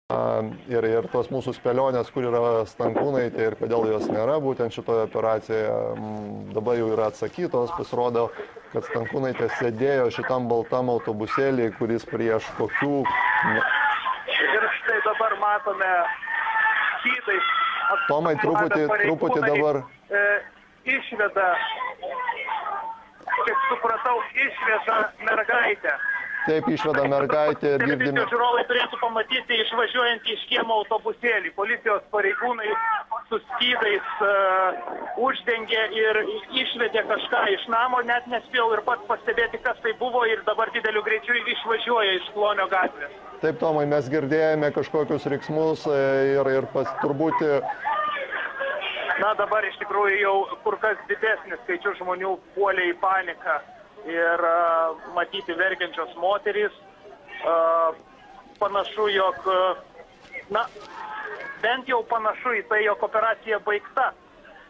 Ir tos mūsų spėlionės, kur yra Stankūnaitė ir kodėl jos nėra būtent šitoje operacijoje, dabar jau yra atsakytos. Pasirodo, kad Stankūnaitė sėdėjo šitam baltam autobusėlį, kuris prieš kokių... Ir štai dabar matome skydais. Tomai, truputį dabar... Išveda, kaip supratau, išveda mergaitę. Taip, išveda mergaitę ir girdime... Televizijos žiūrovai turėtų pamatyti išvažiuojantį iš kiemo autobusėlį. Policijos pareigūnai su skydais uždengė ir išvedė kažką iš namo, net nespėjau ir pats pastebėti, kas tai buvo, ir dabar dideliu greičiu išvažiuoja iš Klonio gatvės. Taip, Tomai, mes girdėjome kažkokius riksmus ir turbūt... Na, dabar iš tikrųjų jau kur kas didesnis skaičius žmonių puolė į paniką ir matyti verkiančios moterys. Panašu, jog, na, bent jau panašu į tai, jog operacija baigta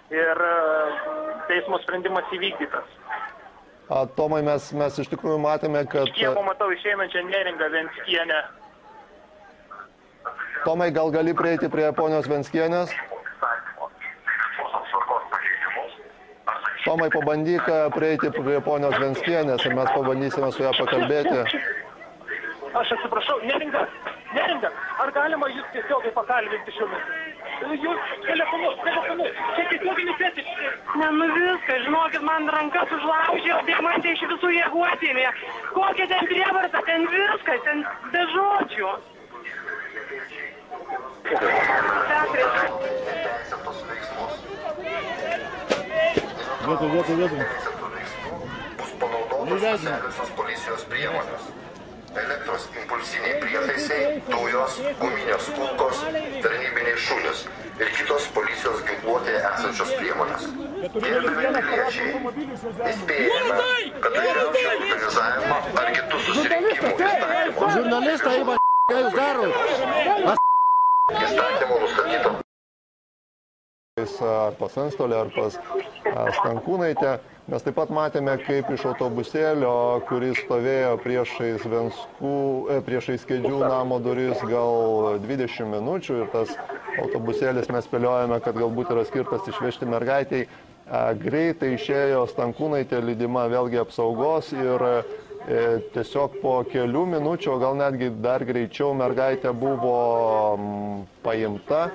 ir teismo sprendimas įvykdytas. Tomai, mes iš tikrųjų matėme, kad... Iš kiemo matau išeinančią Neringą Venckienę. Tomai, gal gali prieiti prie ponios Venckienės? Tomai, pabandyk prieiti prie ponios Venckienės ir mes pabandysime su ją pakalbėti. Aš atsiprašau, Neringa, ar galima jūs tiesiogiai pakalbinti šiuo metu? Jūs telefonu, čia tiesioginis eteris. Ne, nu viskas, žinokit, man rankas užlaužė, o Deimantė iš visų jėgų atėmė. Kokia ten prievarta, ten viskas, ten be žodžių. Vietoj. Bus panaudotos visos policijos priemonės. Elektros impulsiniai prietaisai, dujos, guminės kulkos, tarnybiniai šunys ir kitos policijos ginkluotėje esančios priemonės. Gerbiami piliečiai, įspėjame, kad uždraudžiant organizavimą ar kitus susirinkimų įstatymų. Žurnalistai, ką jūs darot? Įstatymų nustatyto. Ar pas Antstolę, ar pas Stankūnaitę. Mes taip pat matėme, kaip iš autobusėlio, kuris stovėjo priešais Kėdžių namo duris gal 20 minučių, ir tas autobusėlis mes spėliojame, kad galbūt yra skirtas išvežti mergaitei, greitai išėjo Stankūnaitė lydima vėlgi apsaugos ir tiesiog po kelių minučių, gal netgi dar greičiau, mergaitė buvo paimta,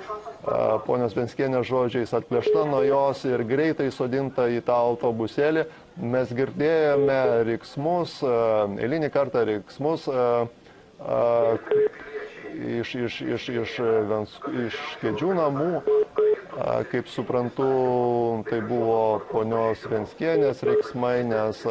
ponios Venckienės žodžiais atplėšta nuo jos ir greitai sodinta į tą autobusėlį. Mes girdėjome riksmus, eilinį kartą riksmus iš Kėdžių namų. Kaip suprantu, tai buvo ponios Venckienės riksmai, nes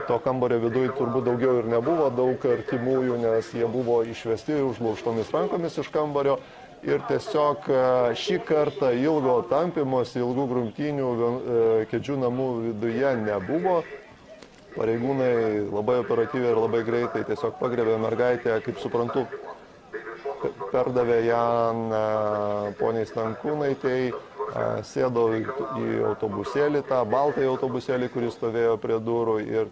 to kambario viduje turbūt daugiau ir nebuvo daug artimųjų, nes jie buvo išvesti užlaužtomis rankomis iš kambario. Ir tiesiog šį kartą ilgo tampymosi, ilgų grumtynių Kėdžių namų viduje nebuvo. Pareigūnai labai operatyviai ir labai greitai tiesiog pagrebė mergaitę, kaip suprantu, perdavė ją poniai Stankūnaitei, sėdo į autobusėlį, tą baltąjį autobusėlį, kuris stovėjo prie durų, ir